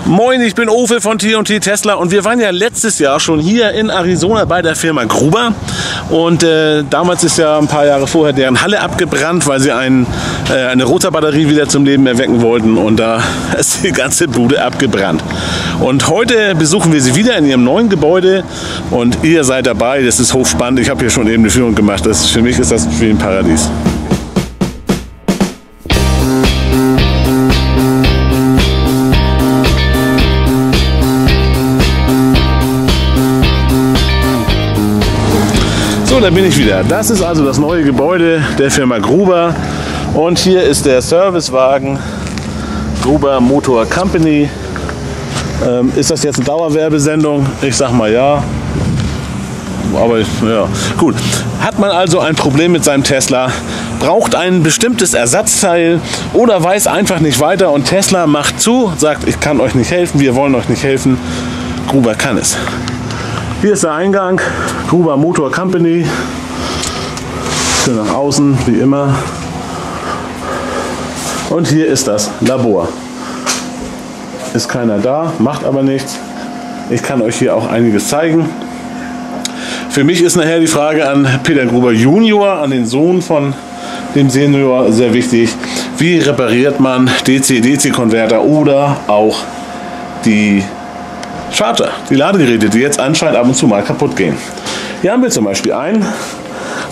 Moin, ich bin Ofe von Hier Tesla und wir waren ja letztes Jahr schon hier in Arizona bei der Firma Gruber und damals ist ja ein paar Jahre vorher deren Halle abgebrannt, weil sie eine Rotorbatterie wieder zum Leben erwecken wollten und da ist die ganze Bude abgebrannt. Und heute besuchen wir sie wieder in ihrem neuen Gebäude und ihr seid dabei, das ist hochspannend. Ich habe hier schon eben eine Führung gemacht, für mich ist das wie ein Paradies. So, da bin ich wieder. Das ist also das neue Gebäude der Firma Gruber und hier ist der Servicewagen Gruber Motor Company. Ist das jetzt eine Dauerwerbesendung? Ich sag mal ja. Aber ja, gut. Hat man also ein Problem mit seinem Tesla, braucht ein bestimmtes Ersatzteil oder weiß einfach nicht weiter und Tesla macht zu, sagt, ich kann euch nicht helfen, wir wollen euch nicht helfen. Gruber kann es. Hier ist der Eingang, Gruber Motor Company. Schön nach außen, wie immer. Und hier ist das Labor. Ist keiner da, macht aber nichts. Ich kann euch hier auch einiges zeigen. Für mich ist nachher die Frage an Peter Gruber Junior, an den Sohn von dem Senior, sehr wichtig. Wie repariert man DC-DC-Konverter oder auch die Charger, die Ladegeräte, die jetzt anscheinend ab und zu mal kaputt gehen. Hier haben wir zum Beispiel einen.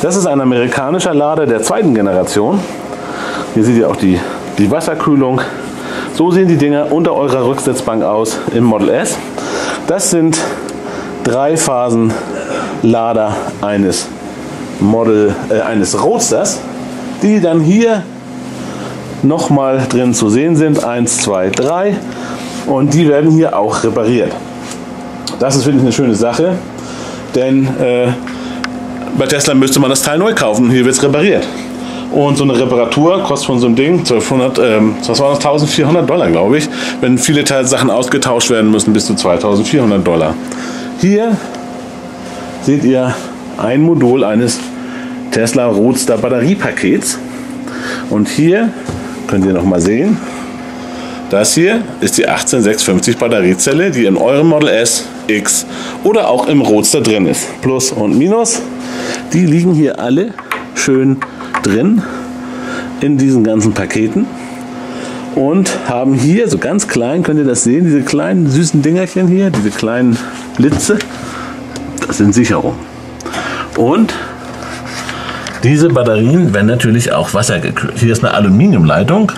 Das ist ein amerikanischer Lader der zweiten Generation. Hier seht ihr auch die Wasserkühlung. So sehen die Dinger unter eurer Rücksitzbank aus im Model S. Das sind 3-Phasen-Lader eines Roadsters, die dann hier nochmal drin zu sehen sind. 1, 2, 3. Und die werden hier auch repariert. Das ist wirklich eine schöne Sache, denn bei Tesla müsste man das Teil neu kaufen. Hier wird es repariert. Und so eine Reparatur kostet von so einem Ding 1.400 $, glaube ich. Wenn viele Teilsachen ausgetauscht werden müssen, bis zu 2.400 $. Hier seht ihr ein Modul eines Tesla Roadster Batteriepakets. Und hier könnt ihr noch mal sehen, das hier ist die 18650 Batteriezelle, die in eurem Model S, X oder auch im Roadster drin ist. Plus und Minus, die liegen hier alle schön drin in diesen ganzen Paketen und haben hier so ganz klein, könnt ihr das sehen, diese kleinen süßen Dingerchen hier, diese kleinen Blitze, das sind Sicherungen. Und diese Batterien werden natürlich auch wassergekühlt. Hier ist eine Aluminiumleitung.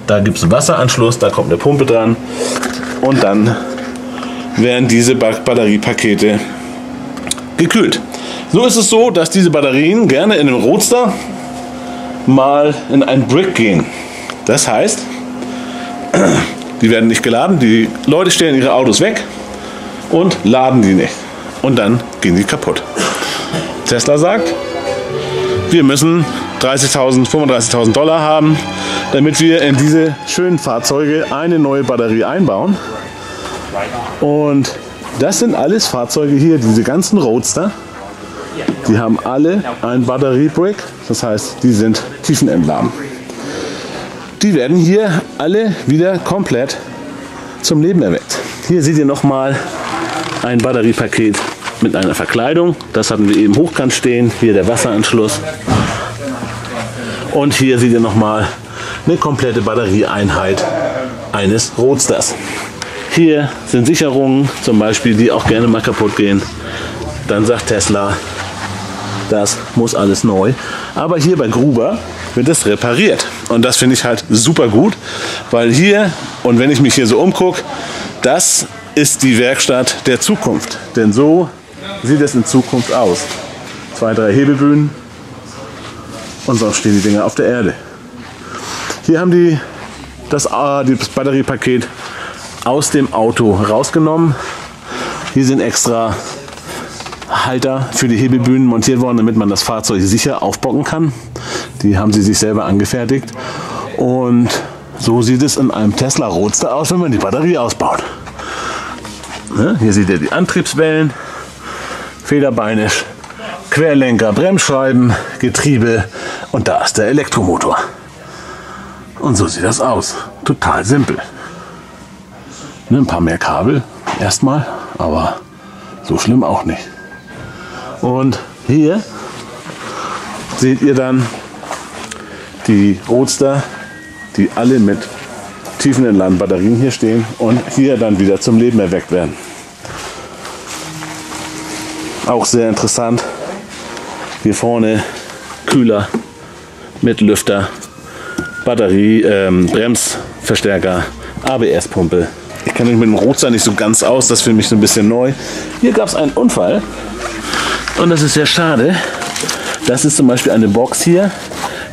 Da gibt es einen Wasseranschluss, da kommt eine Pumpe dran und dann werden diese Batteriepakete gekühlt. So ist es so, dass diese Batterien gerne in einem Roadster mal in ein Brick gehen. Das heißt, die werden nicht geladen, die Leute stellen ihre Autos weg und laden die nicht. Und dann gehen die kaputt. Tesla sagt, wir müssen 30.000, 35.000 $ haben, damit wir in diese schönen Fahrzeuge eine neue Batterie einbauen. Und das sind alles Fahrzeuge hier, diese ganzen Roadster, die haben alle ein Batteriebrick, das heißt, die sind tiefenentladen. Die werden hier alle wieder komplett zum Leben erweckt. Hier seht ihr nochmal ein Batteriepaket mit einer Verkleidung, das hatten wir eben hochkant stehen, hier der Wasseranschluss. Und hier seht ihr nochmal eine komplette Batterieeinheit eines Roadsters. Hier sind Sicherungen, zum Beispiel, die auch gerne mal kaputt gehen. Dann sagt Tesla, das muss alles neu. Aber hier bei Gruber wird es repariert. Und das finde ich halt super gut, weil hier, und wenn ich mich hier so umgucke, das ist die Werkstatt der Zukunft. Denn so sieht es in Zukunft aus. 2, 3 Hebelbühnen und sonst stehen die Dinger auf der Erde. Hier haben die das Batteriepaket aus dem Auto rausgenommen. Hier sind extra Halter für die Hebelbühnen montiert worden, damit man das Fahrzeug sicher aufbocken kann. Die haben sie sich selber angefertigt. Und so sieht es in einem Tesla Roadster aus, wenn man die Batterie ausbaut. Hier seht ihr die Antriebswellen, Federbeine, Querlenker, Bremsscheiben, Getriebe und da ist der Elektromotor. Und so sieht das aus. Total simpel. Ne, ein paar mehr Kabel erstmal, aber so schlimm auch nicht. Und hier seht ihr dann die Roadster, die alle mit tiefenentladenen Batterien hier stehen und hier dann wieder zum Leben erweckt werden. Auch sehr interessant. Hier vorne Kühler mit Lüfter, Batterie, Bremsverstärker, ABS-Pumpe. Ich kenne mich mit dem Roadster nicht so ganz aus, das ist für mich so ein bisschen neu. Hier gab es einen Unfall und das ist sehr schade. Das ist zum Beispiel eine Box hier,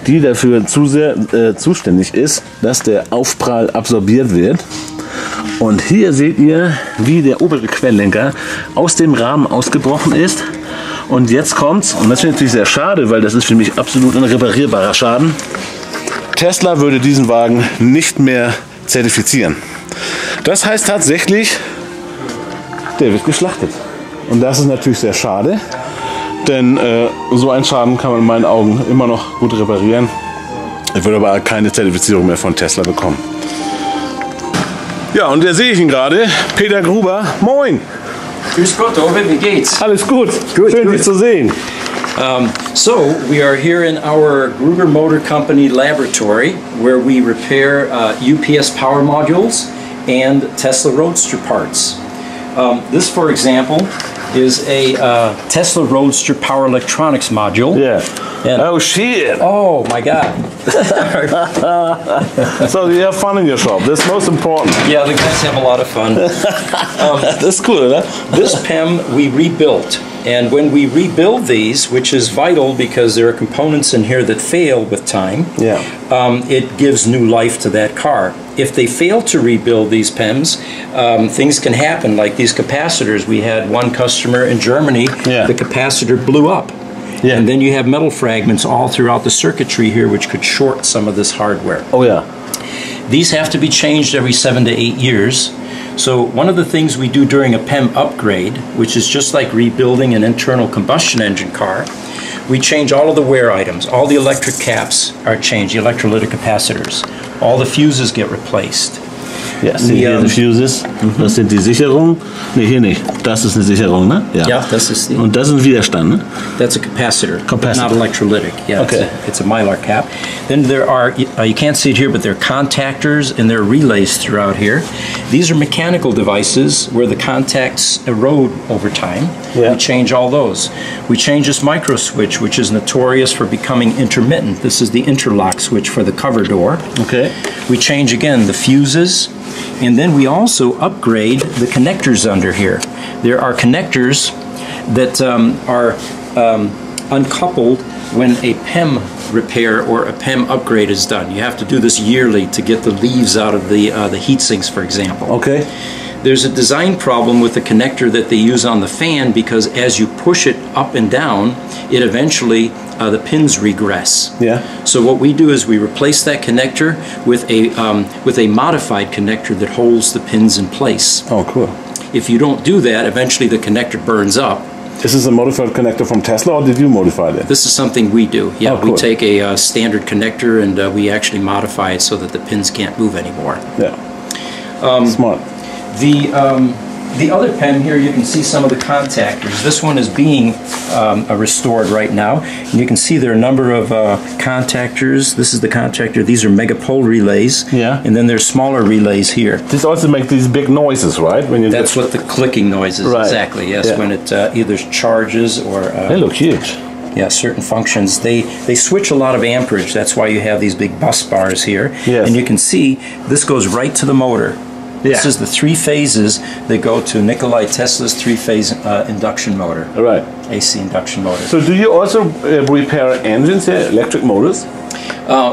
die dafür zuständig ist, dass der Aufprall absorbiert wird. Und hier seht ihr, wie der obere Querlenker aus dem Rahmen ausgebrochen ist. Und jetzt kommt's, und das finde ich natürlich sehr schade, weil das ist für mich absolut ein reparierbarer Schaden. Tesla würde diesen Wagen nicht mehr zertifizieren. Das heißt tatsächlich, der wird geschlachtet. Und das ist natürlich sehr schade, denn so einen Schaden kann man in meinen Augen immer noch gut reparieren. Ich würde aber keine Zertifizierung mehr von Tesla bekommen. Ja, und da sehe ich ihn gerade, Peter Gruber. Moin! Grüß Gott, Ove, wie geht's? Alles gut, schön dich zu sehen. So, we are here in our Gruber Motor Company laboratory where we repair UPS power modules and Tesla Roadster parts. This, for example, is a Tesla Roadster power electronics module. Yeah. And oh shit! oh my God! So you have fun in your shop. That's most important. Yeah, the guys have a lot of fun. That's cool, huh? This PEM we rebuilt, and when we rebuild these, which is vital because there are components in here that fail with time, Yeah. It gives new life to that car. If they fail to rebuild these PEMs, things can happen, like these capacitors. We had one customer in Germany, Yeah. the capacitor blew up. Yeah. And then you have metal fragments all throughout the circuitry here, which could short some of this hardware. Oh yeah. These have to be changed every 7 to 8 years. So one of the things we do during a PEM upgrade, which is just like rebuilding an internal combustion engine car, we change all of the wear items. All the electric caps are changed, the electrolytic capacitors. All the fuses get replaced. Ja, hier die Fuses, das sind die Sicherungen. Ne, hier nicht. Das ist eine Sicherung, ne? Ja, das ist die. Und das ist ein Widerstand, ne? That's a capacitor, Capacitor. not electrolytic. Yeah, Okay. it's a mylar cap. Then there are, you can't see it here, but there are contactors and there are relays throughout here. These are mechanical devices where the contacts erode over time. Yeah. We change all those. We change this micro switch, which is notorious for becoming intermittent. This is the interlock switch for the cover door. Okay. We change again the fuses, and then we also upgrade the connectors under here. There are connectors that are uncoupled when a PEM repair or a PEM upgrade is done. You have to do this yearly to get the leaves out of the heat sinks, for example. Okay. There's a design problem with the connector that they use on the fan because as you push it up and down, it eventually, the pins regress. Yeah. So what we do is we replace that connector with a modified connector that holds the pins in place. Oh, cool. If you don't do that, eventually the connector burns up. Is this a modified connector from Tesla or did you modify it? This is something we do. Yeah, Oh, cool. we take a standard connector and we actually modify it so that the pins can't move anymore. Yeah. Smart. The other pen here, you can see some of the contactors. This one is being restored right now. And you can see there are a number of contactors. This is the contactor. These are megapole relays. Yeah. And then there's smaller relays here. This also makes these big noises, right? When you That's what the clicking noise is. Right. Exactly, yes. Yeah. When it either charges or... They look huge. Yeah, certain functions. They switch a lot of amperage. That's why you have these big bus bars here. Yes. And you can see this goes right to the motor. Yeah. This is the 3 phases that go to Nikola Tesla's 3-phase induction motor. Right. AC induction motor. So do you also repair engines here, electric motors?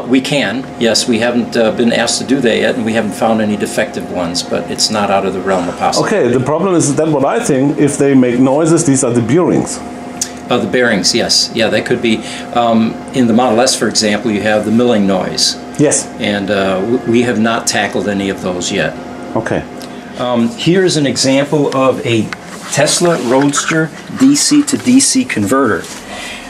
We can, yes. We haven't been asked to do that yet, and we haven't found any defective ones, but it's not out of the realm of possibility. Okay, the problem is that what I think, if they make noises, these are the bearings. The bearings, yes. Yeah, they could be. In the Model S, for example, you have the milling noise. Yes. And we have not tackled any of those yet. Okay. Here is an example of a Tesla Roadster DC to DC converter.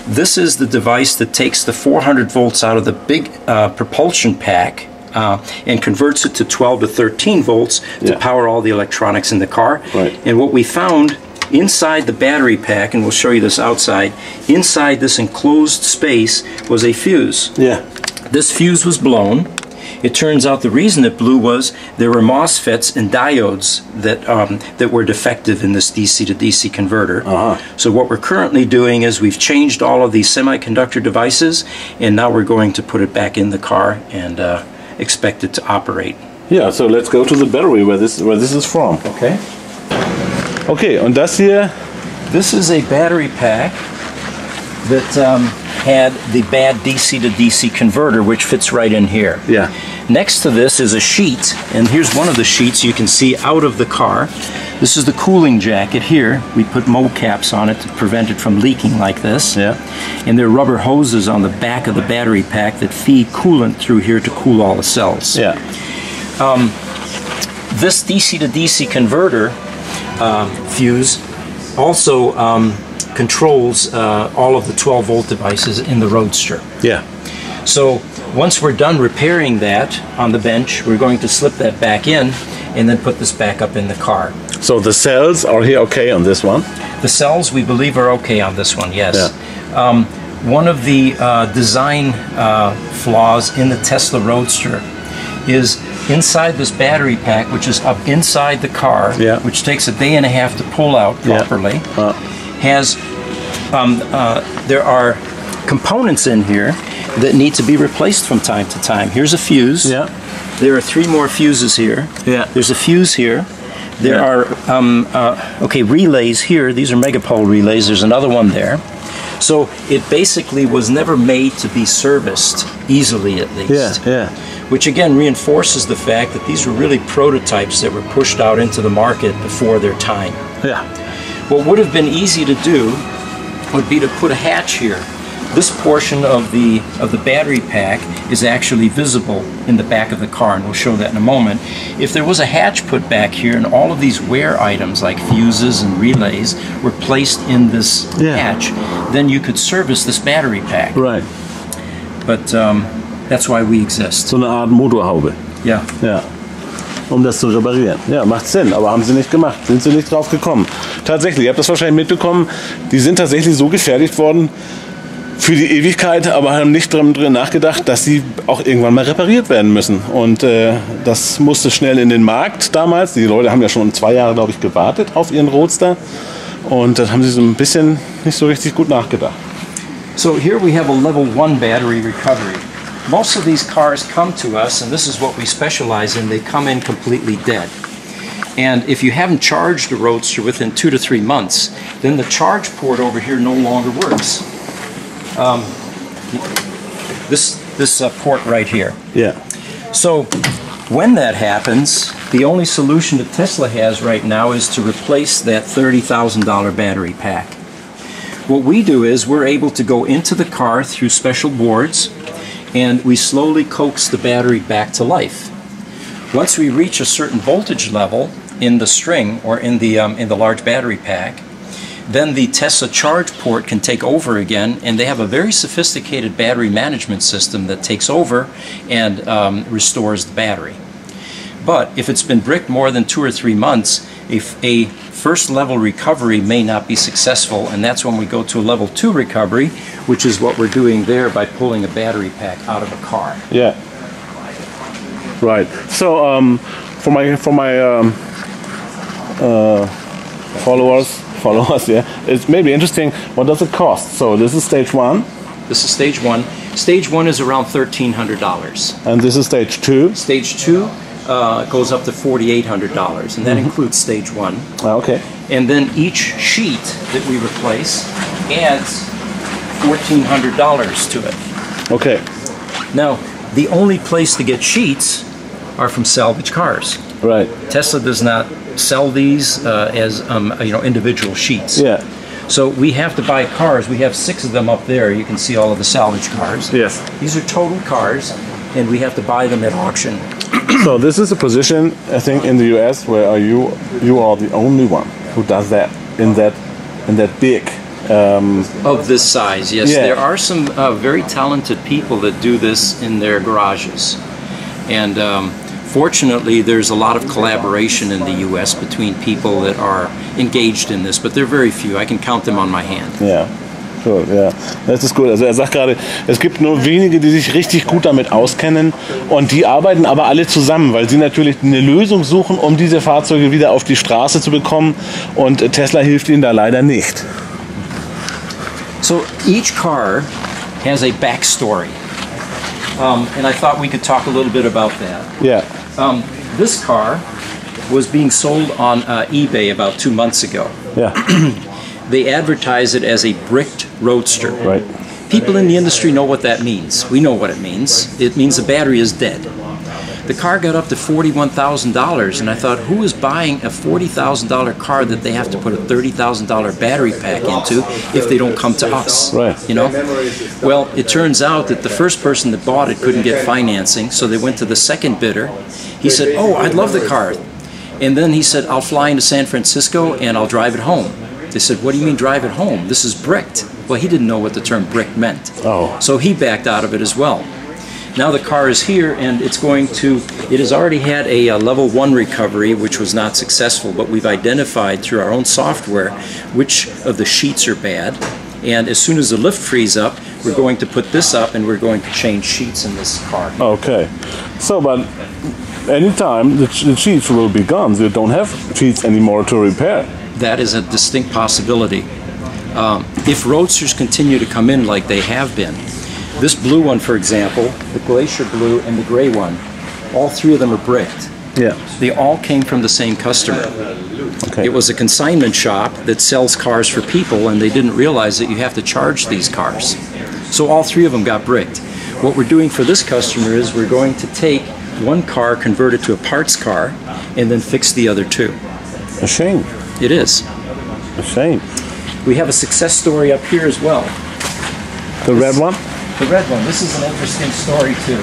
This is the device that takes the 400 volts out of the big propulsion pack and converts it to 12 to 13 volts to power all the electronics in the car. Right. And what we found inside the battery pack, and we'll show you this outside, inside this enclosed space was a fuse. Yeah. This fuse was blown. It turns out the reason it blew was there were MOSFETs and diodes that were defective in this DC to DC converter. So what we're currently doing is we've changed all of these semiconductor devices, and now we're going to put it back in the car and expect it to operate. Yeah, so let's go to the battery where this is from. Okay. Okay, und das hier? This is a battery pack that had the bad DC to DC converter, which fits right in here. Yeah. Next to this is a sheet, and here's one of the sheets you can see out of the car. This is the cooling jacket here. We put mold caps on it to prevent it from leaking like this. Yeah. And there are rubber hoses on the back of the battery pack that feed coolant through here to cool all the cells. Yeah. This DC to DC converter fuse also controls all of the 12 volt devices in the Roadster. Yeah. So once we're done repairing that on the bench, we're going to slip that back in and then put this back up in the car. So the cells are here okay on this one? The cells we believe are okay on this one, yes. Yeah. One of the design flaws in the Tesla Roadster is inside this battery pack, which is up inside the car, which takes a day and a half to pull out properly, there are components in here that need to be replaced from time to time. Here's a fuse. Yeah. There are 3 more fuses here. Yeah. There's a fuse here. There are relays here. These are megapole relays. There's another one there. So it basically was never made to be serviced easily, at least. Yeah. Which again reinforces the fact that these were really prototypes that were pushed out into the market before their time. Yeah. What would have been easy to do would be to put a hatch here. This portion of the battery pack is actually visible in the back of the car, and we'll show that in a moment. If there was a hatch put back here and all of these wear items like fuses and relays were placed in this hatch, then you could service this battery pack. Right. But that's why we exist. So eine Art Motorhaube. Ja. Ja. Um das zu reparieren. Ja, macht Sinn, aber haben sie nicht gemacht. Sind sie nicht drauf gekommen. Tatsächlich, ihr habt das wahrscheinlich mitbekommen, die sind tatsächlich so gefertigt worden für die Ewigkeit, aber haben nicht drin nachgedacht, dass sie auch irgendwann mal repariert werden müssen. Und das musste schnell in den Markt damals. Die Leute haben ja schon 2 Jahre, glaube ich, gewartet auf ihren Roadster. Und das haben sie so ein bisschen nicht so richtig gut nachgedacht. So here we have a level 1 battery recovery. Most of these cars come to us, and this is what we specialize in, they come in completely dead. And if you haven't charged a Roadster within 2 to 3 months, then the charge port over here no longer works. This port right here. Yeah. So when that happens, the only solution that Tesla has right now is to replace that $30,000 battery pack. What we do is we're able to go into the car through special boards, and we slowly coax the battery back to life. Once we reach a certain voltage level in the string or in the large battery pack, then the Tesla charge port can take over again, and they have a very sophisticated battery management system that takes over and restores the battery. But if it's been bricked more than 2 or 3 months, a first level recovery may not be successful, and that's when we go to a level 2 recovery, which is what we're doing there by pulling a battery pack out of a car. Yeah. Right. So for my followers, yeah, it may be interesting. What does it cost? So this is stage 1. This is stage 1. Stage 1 is around $1,300. And this is stage 2. Stage 2 goes up to $4,800, and that includes stage 1. Okay. And then each sheet that we replace adds $1,400 to it. Okay. Now, the only place to get sheets are from salvage cars. Right. Tesla does not sell these as individual sheets. Yeah. So we have to buy cars. We have 6 of them up there. You can see all of the salvage cars. Yes. These are total cars, and we have to buy them at auction. So this is a position, I think, in the US where you are the only one who does that in that big. Of this size, yes. Yeah. There are some very talented people that do this in their garages. And fortunately, there's a lot of collaboration in the U.S. between people that are engaged in this, but they're very few. I can count them on my hand. Ja. Cool, ja, das ist gut. Also er sagt gerade, es gibt nur wenige, die sich richtig gut damit auskennen und die arbeiten aber alle zusammen, weil sie natürlich eine Lösung suchen, um diese Fahrzeuge wieder auf die Straße zu bekommen und Tesla hilft ihnen da leider nicht. So each car has a backstory, and I thought we could talk a little bit about that. Yeah. This car was being sold on eBay about 2 months ago. Yeah. They advertise it as a bricked roadster. Right. People in the industry know what that means. We know what it means. It means the battery is dead. The car got up to $41,000, and I thought, who is buying a $40,000 car that they have to put a $30,000 battery pack into if they don't come to us? Right. You know? Well, it turns out that the first person that bought it couldn't get financing, so they went to the second bidder. He said, oh, I'd love the car. And then he said, I'll fly into San Francisco and I'll drive it home. They said, what do you mean drive it home? This is bricked. Well, he didn't know what the term brick meant. Oh. So he backed out of it as well. Now the car is here and it has already had a level 1 recovery, which was not successful, but we've identified through our own software which of the sheets are bad. And as soon as the lift frees up, we're going to put this up and we're going to change sheets in this car. Okay. So, but anytime the sheets will be gone, you don't have sheets anymore to repair. That is a distinct possibility. If roadsters continue to come in like they have been, this blue one, for example, the glacier blue and the gray one, all three of them are bricked. Yeah. They all came from the same customer. Okay. It was a consignment shop that sells cars for people, and they didn't realize that you have to charge these cars. So all three of them got bricked. What we're doing for this customer is we're going to take one car, convert it to a parts car, and then fix the other two. A shame. It is. A shame. We have a success story up here as well. The red one? The red one. This is an interesting story too.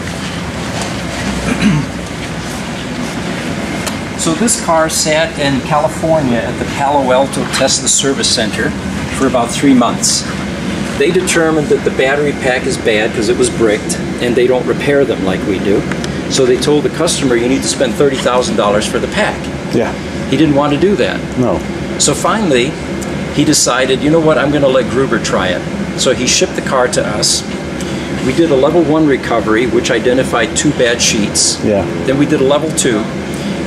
So this car sat in California at the Palo Alto Tesla Service Center for about 3 months. They determined that the battery pack is bad because it was bricked and they don't repair them like we do. So they told the customer, you need to spend $30,000 for the pack. Yeah. He didn't want to do that. No. So finally, he decided, you know what, I'm going to let Gruber try it. So he shipped the car to us. We did a level 1 recovery, which identified 2 bad sheets. Yeah. Then we did a level 2.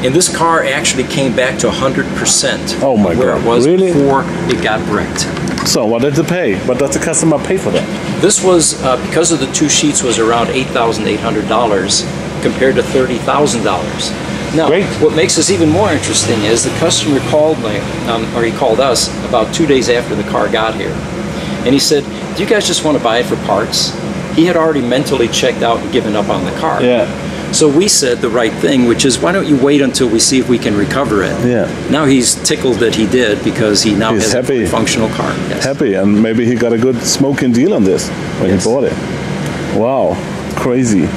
And this car actually came back to 100% Oh my where God, it was really? before it got bricked. So what did they pay? What does the customer pay for that? This was, because of the 2 sheets, was around $8,800 compared to $30,000. Now, Great. what makes this even more interesting is the customer called me, or he called us about 2 days after the car got here. And he said, do you guys just want to buy it for parts? He had already mentally checked out and given up on the car. Yeah. So we said the right thing, which is, why don't you wait until we see if we can recover it? Yeah. Now he's tickled that he did because he now He's has happy. a functional car. Yes. Happy, and maybe he got a good smoking deal on this when Yes. he bought it. Wow, crazy.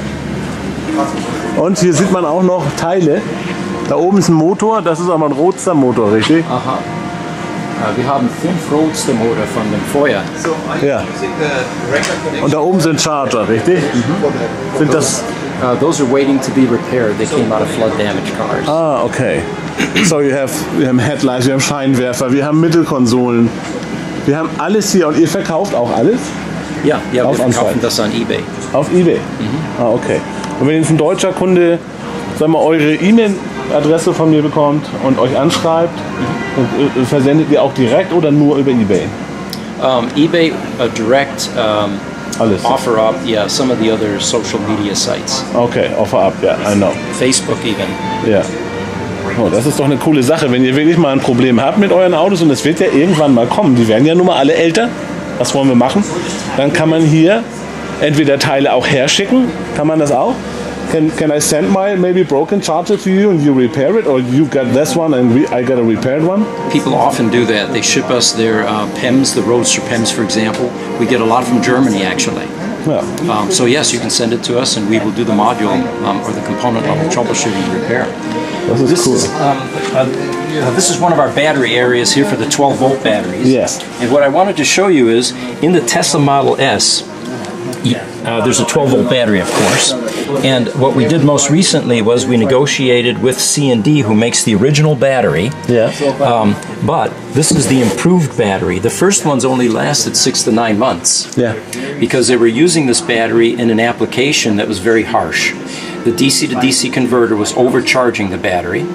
Und hier sieht man auch noch Teile. Da oben ist ein Motor, das ist aber ein Roadster-Motor, richtig? Aha. Wir haben 5 Roadster-Motor von dem Feuer. Ja. Und da oben sind Charger, richtig? Sind das... Those are waiting to be repaired. They came out of flood-damaged cars. Ah, okay. So wir haben Headlights, wir haben Scheinwerfer, wir haben Mittelkonsolen. Wir haben alles hier und ihr verkauft auch alles? Ja, wir Auf verkaufen Anzeigen. das an eBay. Auf eBay? Ah, okay. Und wenn jetzt ein deutscher Kunde, sagen wir, eure E-Mail-Adresse von mir bekommt und euch anschreibt, dann versendet ihr auch direkt oder nur über eBay? eBay, direct, Alles. OfferUp, yeah, some of the other social media sites. Okay, OfferUp, ja, I know. Facebook even. Ja. Oh, das ist doch eine coole Sache, wenn ihr wirklich mal ein Problem habt mit euren Autos und es wird ja irgendwann mal kommen. Die werden ja nun mal alle älter. Was wollen wir machen? Dann kann man hier entweder Teile auch herschicken. Kann man das auch? Can I send my maybe broken charger to you and you repair it, or you got this one and I got a repaired one? People often do that. They ship us their PEMs, the Roadster PEMs, for example. We get a lot from Germany, actually. Ja. So yes, you can send it to us, and we will do the module or the component level troubleshooting and repair. Das ist cool. This is one of our battery areas here for the 12-volt batteries. Yes. And what I wanted to show you is, in the Tesla Model S, There's a 12-volt battery, of course. And what we did most recently was we negotiated with C&D, who makes the original battery. Yeah. But this is the improved battery. The first ones only lasted 6 to 9 months. Yeah. Because they were using this battery in an application that was very harsh. The DC to DC converter was overcharging the battery.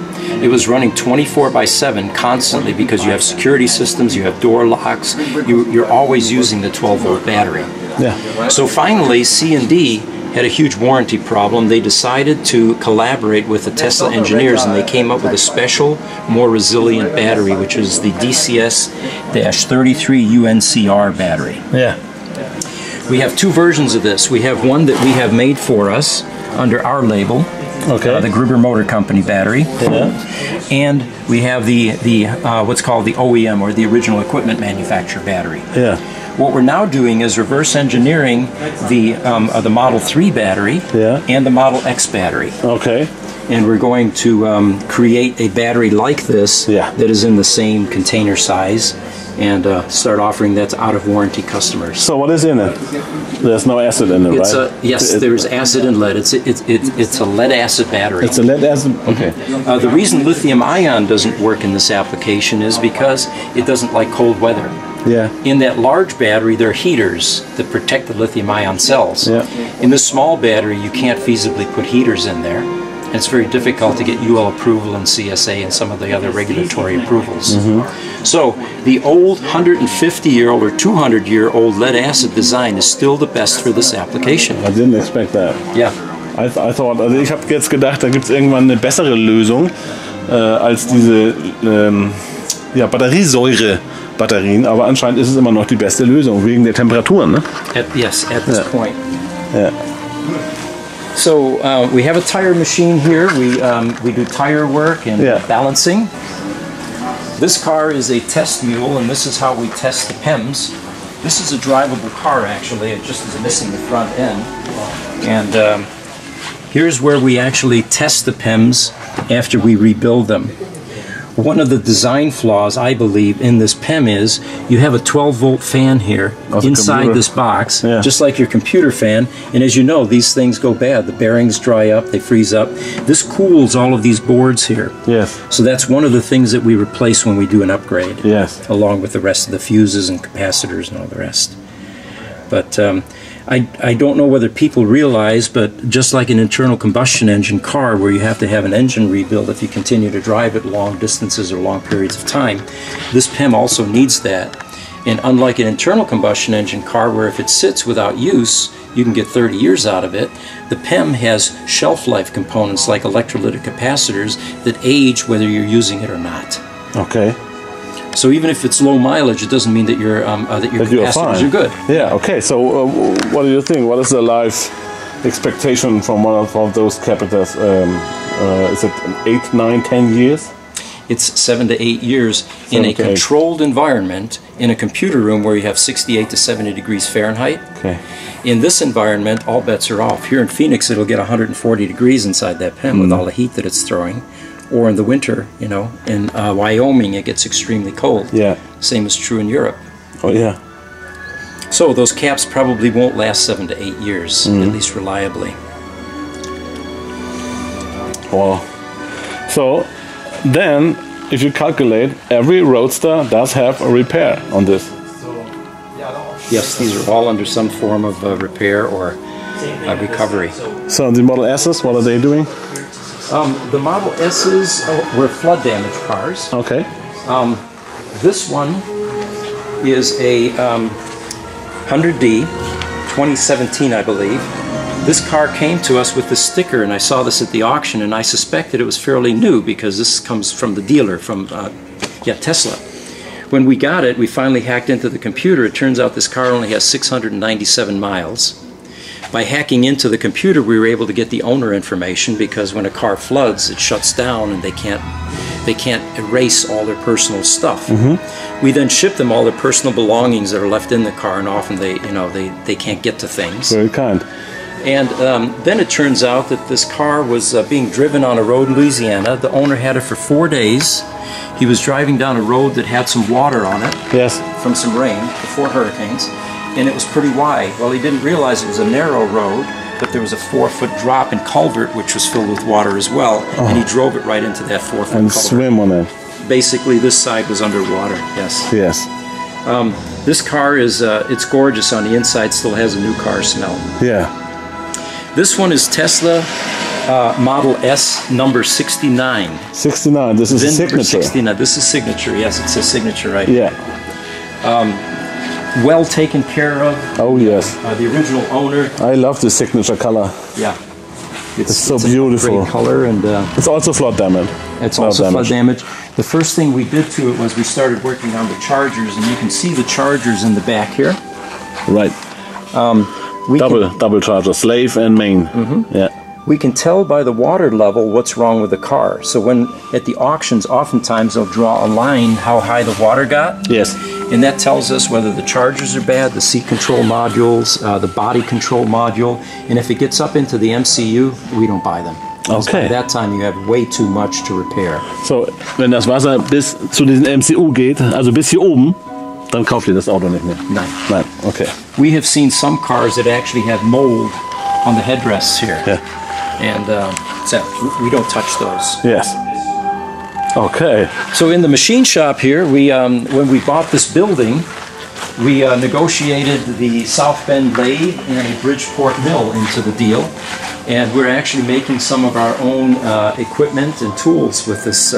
It was running 24/7 constantly because you have security systems, you have door locks, you're always using the 12-volt battery. Yeah. So finally, C&D had a huge warranty problem. They decided to collaborate with the Tesla engineers, and they came up with a special, more resilient battery, which is the DCS-33 UNCR battery. Yeah. We have two versions of this. We have one that we have made for us under our label, the Gruber Motor Company battery, and we have the what's called the OEM, or the original equipment manufacturer battery. Yeah. What we're now doing is reverse engineering the Model 3 battery and the Model X battery. Okay. And we're going to create a battery like this that is in the same container size, and start offering that to out-of-warranty customers. So what is in it? There's no acid in it, right? Yes, there's acid and lead. It's a lead-acid battery. It's a lead-acid? Okay. The reason lithium-ion doesn't work in this application is because it doesn't like cold weather. Yeah. In that large battery, there are heaters that protect the lithium-ion cells. Yeah. In this small battery, you can't feasibly put heaters in there. And it's very difficult to get UL approval and CSA and some of the other regulatory approvals. So the old 150-year-old or 200-year-old lead-acid design is still the best for this application. I didn't expect that. Yeah. I thought, also ich habe jetzt gedacht, da gibt es irgendwann eine bessere Lösung als diese Batteriesäure-Batterien, aber anscheinend ist es immer noch die beste Lösung wegen der Temperaturen, ne? Yes, at this point. Yeah. So we have a tire machine here. We do tire work and balancing. This car is a test mule, and this is how we test the PEMs. This is a drivable car, actually. It just is missing the front end. And here's where we actually test the PEMs after we rebuild them. One of the design flaws, I believe, in this PEM is you have a 12-volt fan here inside this box, just like your computer fan. And as you know, these things go bad. The bearings dry up, they freeze up. This cools all of these boards here. Yes. So that's one of the things that we replace when we do an upgrade. Yes. Along with the rest of the fuses and capacitors and all the rest. But I don't know whether people realize, but just like an internal combustion engine car where you have to have an engine rebuild if you continue to drive it long distances or long periods of time, this PEM also needs that. And unlike an internal combustion engine car where if it sits without use, you can get 30 years out of it, the PEM has shelf life components like electrolytic capacitors that age whether you're using it or not. Okay. So even if it's low mileage, it doesn't mean that your capacitors are good. Yeah. Okay. So what do you think? What is the life expectation from one of those capacitors? Is it 8, 9, 10 years? It's 7 to 8 years in a controlled environment in a computer room where you have 68 to 70 degrees Fahrenheit. Okay. In this environment, all bets are off. Here in Phoenix, it'll get 140 degrees inside that PEM with all the heat that it's throwing. Or in the winter, you know, in Wyoming, it gets extremely cold. Yeah. Same is true in Europe. Oh, yeah. So those caps probably won't last 7 to 8 years, at least reliably. Wow. So then, if you calculate, every Roadster does have a repair on this. Yes, these are all under some form of repair or recovery. So the Model S's, what are they doing? The Model S's were flood damage cars. Okay. This one is a 100D, 2017, I believe. This car came to us with the sticker, and I saw this at the auction, and I suspected it was fairly new because this comes from the dealer, from Tesla. When we got it, we finally hacked into the computer. It turns out this car only has 697 miles. By hacking into the computer, we were able to get the owner information because when a car floods, it shuts down and they can't erase all their personal stuff. We then ship them all their personal belongings that are left in the car, and often they can't get to things. Very kind. And then it turns out that this car was being driven on a road in Louisiana. The owner had it for 4 days. He was driving down a road that had some water on it. Yes. From some rain, before hurricanes. and it was pretty wide. Well, he didn't realize it was a narrow road, but there was a 4-foot drop in culvert, which was filled with water as well, and he drove it right into that 4-foot culvert. And swim on it. Basically, this side was underwater, yes. Yes. This car is, it's gorgeous on the inside, still has a new car smell. Yeah. This one is Tesla Model S number 69. 69, this is a signature. 69, this is signature, yes, it says signature right. Yeah. Well taken care of. Oh yes. The original owner. I love the signature color. Yeah. It's so beautiful. A great color, and it's also flood damage. It's also flood damage. The first thing we did to it was we started working on the chargers, and you can see the chargers in the back here. Right. Double charger, slave and main. Yeah. We can tell by the water level what's wrong with the car. So when at the auctions, oftentimes they'll draw a line how high the water got. Yes. And that tells us whether the chargers are bad, the seat control modules, the body control module, and if it gets up into the MCU, we don't buy them. Okay. By that time you have way too much to repair. So, wenn das Wasser bis zu diesem MCU geht, also bis hier oben, dann kauft ihr das Auto nicht mehr. Nein. Nein, okay. We have seen some cars that actually have mold on the headrests here. Yeah. And so we don't touch those. Yes. Okay. So in the machine shop here, we when we bought this building, we negotiated the South Bend lathe and a Bridgeport mill into the deal, and we're actually making some of our own equipment and tools with this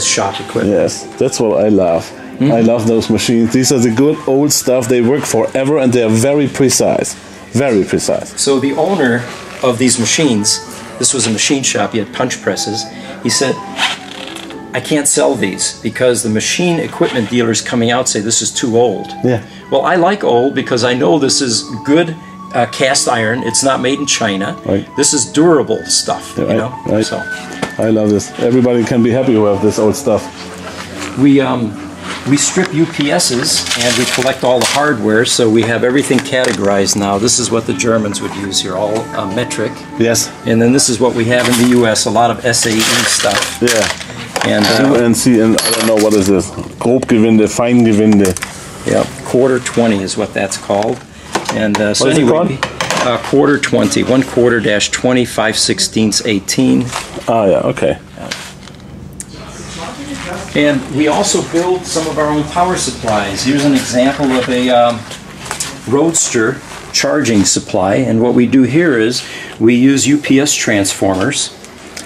shop equipment. Yes, that's what I love. I love those machines. These are the good old stuff. They work forever and they are very precise. Very precise. So the owner of these machines, this was a machine shop, he had punch presses, he said, I can't sell these because the machine equipment dealers coming out say this is too old. Yeah. Well, I like old because I know this is good cast iron. It's not made in China. Right. This is durable stuff, yeah, you know. Right. So I love this. Everybody can be happy with this old stuff. We strip UPSs and we collect all the hardware, so we have everything categorized now. This is what the Germans would use here, all metric. Yes. And then this is what we have in the US, a lot of SAE stuff. Yeah. And UNC, and I don't know what is this. Grobgewinde, Feingewinde. Yeah, quarter 20 is what that's called. And so what is anyway, it called? quarter 20, 1/4-20, 5/16, 18. Ah, yeah, okay. And we also build some of our own power supplies. Here's an example of a Roadster charging supply. And what we do here is we use UPS transformers,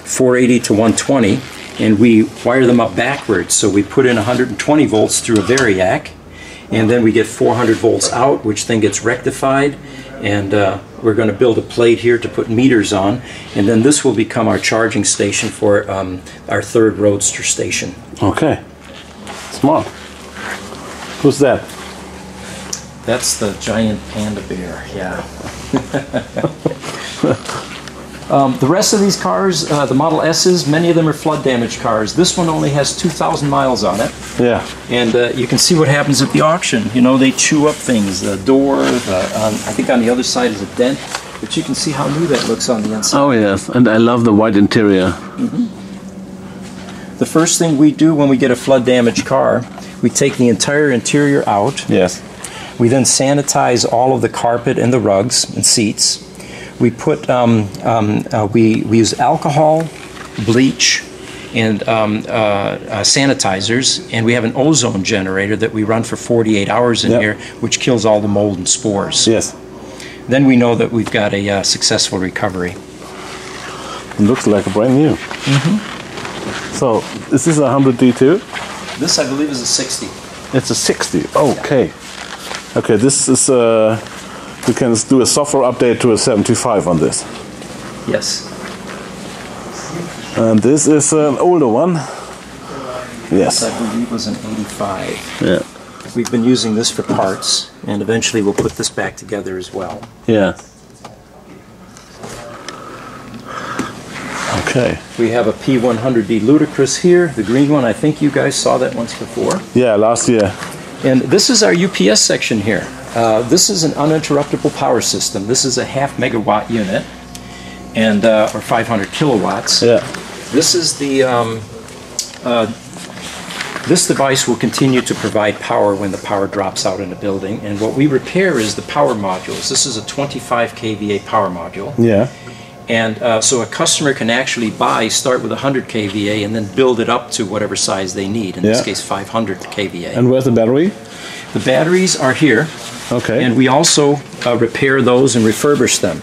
480 to 120, and we wire them up backwards. So we put in 120 volts through a variac, and then we get 400 volts out, which then gets rectified. And we're going to build a plate here to put meters on, and then this will become our charging station for our third Roadster station. Okay. Smart. Who's that? That's the giant panda bear, yeah. The rest of these cars, the Model S's, many of them are flood damaged cars. This one only has 2,000 miles on it. Yeah. And you can see what happens at the auction. You know, they chew up things. The door, I think on the other side is a dent, but you can see how new that looks on the inside. Oh yes, and I love the white interior. The first thing we do when we get a flood damaged car, we take the entire interior out. Yes. We then sanitize all of the carpet and the rugs and seats. We put we use alcohol, bleach, and sanitizers, and we have an ozone generator that we run for 48 hours in here, which kills all the mold and spores. Yes. Then we know that we've got a successful recovery. It looks like a brand new. So, is this a 100D too? This, I believe, is a 60. It's a 60. Okay. Okay, this is we can do a software update to a 75 on this. Yes. And this is an older one. Yes. This, I believe, was an 85. Yeah. We've been using this for parts, and eventually we'll put this back together as well. Yeah. Okay. We have a P100D Ludicrous here, the green one. I think you guys saw that once before. Yeah, last year. And this is our UPS section here. This is an uninterruptible power system. This is a 0.5 megawatt unit, and or 500 kilowatts. Yeah. This is the this device will continue to provide power when the power drops out in a building. And what we repair is the power modules. This is a 25 kVA power module. Yeah. And so a customer can actually start with 100 kVA and then build it up to whatever size they need. In this case, 500 kVA. And where's the battery? The batteries are here. Okay. And we also repair those and refurbish them.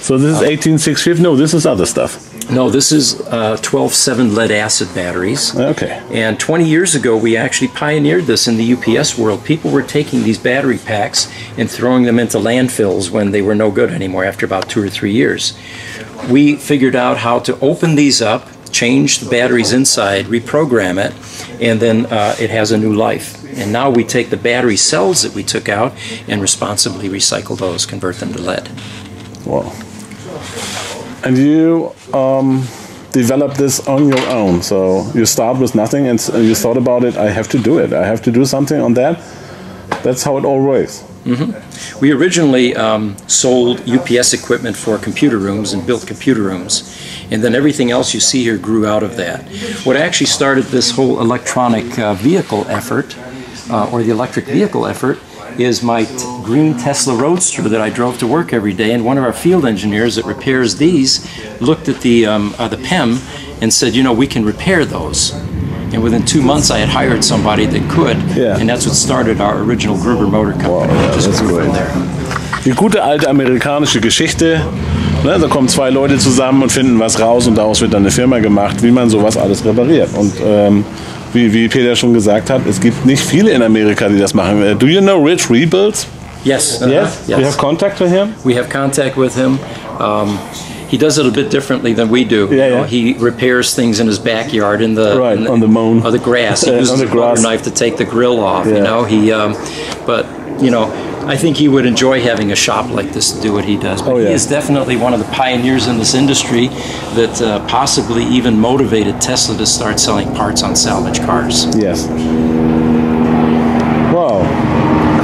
So this is 18650? No, this is other stuff. No, this is 12-7 lead acid batteries. Okay. And 20 years ago, we actually pioneered this in the UPS world. People were taking these battery packs and throwing them into landfills when they were no good anymore after about 2 or 3 years. We figured out how to open these up, change the batteries inside, reprogram it, and then it has a new life. And now we take the battery cells that we took out and responsibly recycle those, convert them to lead. Wow. And you developed this on your own. So you start with nothing and you thought about it, I have to do it. I have to do something on that. That's how it all works. Mm-hmm. We originally sold UPS equipment for computer rooms and built computer rooms. And then everything else you see here grew out of that. What actually started this whole electronic vehicle effort, or the electric vehicle effort, is my green Tesla Roadster that I drove to work every day, and one of our field engineers that repairs these looked at the PEM and said, you know, we can repair those. And within 2 months I had hired somebody that could, and that's what started our original Gruber Motor Company. Wow, das ist cool. Die gute alte amerikanische Geschichte, ne, da kommen zwei Leute zusammen und finden was raus und daraus wird dann eine Firma gemacht, wie man sowas alles repariert. Und wie Peter schon gesagt hat, es gibt nicht viele in Amerika, die das machen. Do you know Rich Rebuilds? Yes. Yes? You have contact with him? We have contact with him. He does it a bit differently than we do. Yeah, yeah. He repairs things in his backyard on the mown. Or the grass. He uses a butter knife to take the grill off. You know, but you know, I think he would enjoy having a shop like this to do what he does. But he is definitely one of the pioneers in this industry that possibly even motivated Tesla to start selling parts on salvage cars. Yes. Wow.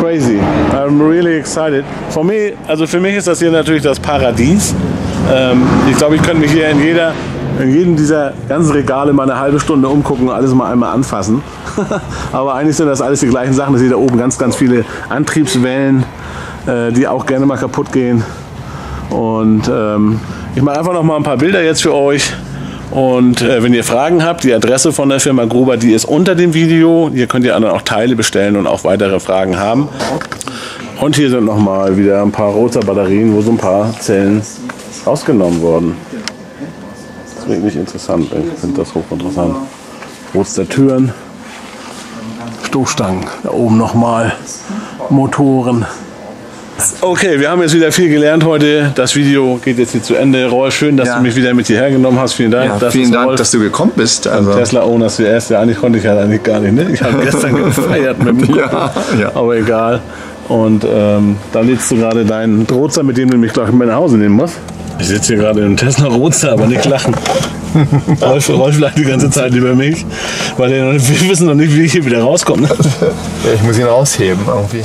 Crazy. I'm really excited. For me, also für mich ist das hier natürlich das Paradies. Ich glaube, ich könnte mich hier in jedem dieser ganzen Regale mal eine halbe Stunde umgucken und alles mal einmal anfassen. Aber eigentlich sind das alles die gleichen Sachen. Ich sehe da oben ganz, ganz viele Antriebswellen, die auch gerne mal kaputt gehen. Und ich mache einfach noch mal ein paar Bilder jetzt für euch. Und wenn ihr Fragen habt, die Adresse von der Firma Gruber, die ist unter dem Video. Hier könnt ihr dann auch Teile bestellen und auch weitere Fragen haben. Und hier sind noch mal wieder ein paar Roadster-Batterien, wo so ein paar Zellen rausgenommen wurden. Das ist wirklich interessant. Ich finde das hochinteressant. Roadster-Türen, Stoßstangen, da oben nochmal Motoren. Okay, wir haben jetzt wieder viel gelernt heute. Das Video geht jetzt hier zu Ende. Rolf, schön, dass du mich wieder mit hierher genommen hast. Vielen Dank. Ja, vielen Dank, dass du gekommen bist. Also Tesla Owner zuerst. Ja, eigentlich konnte ich ja eigentlich gar nicht. Ne? Ich habe gestern gefeiert mit dem aber egal. Und da lädst du gerade deinen Roadster, mit dem du mich, glaube ich, mit nach Hause nehmen musst. Ich sitze hier gerade im Tesla Roadster, aber nicht lachen. Rolf lacht die ganze Zeit über mich, weil wir wissen noch nicht, wie ich hier wieder rauskomme. Ja, ich muss ihn rausheben irgendwie.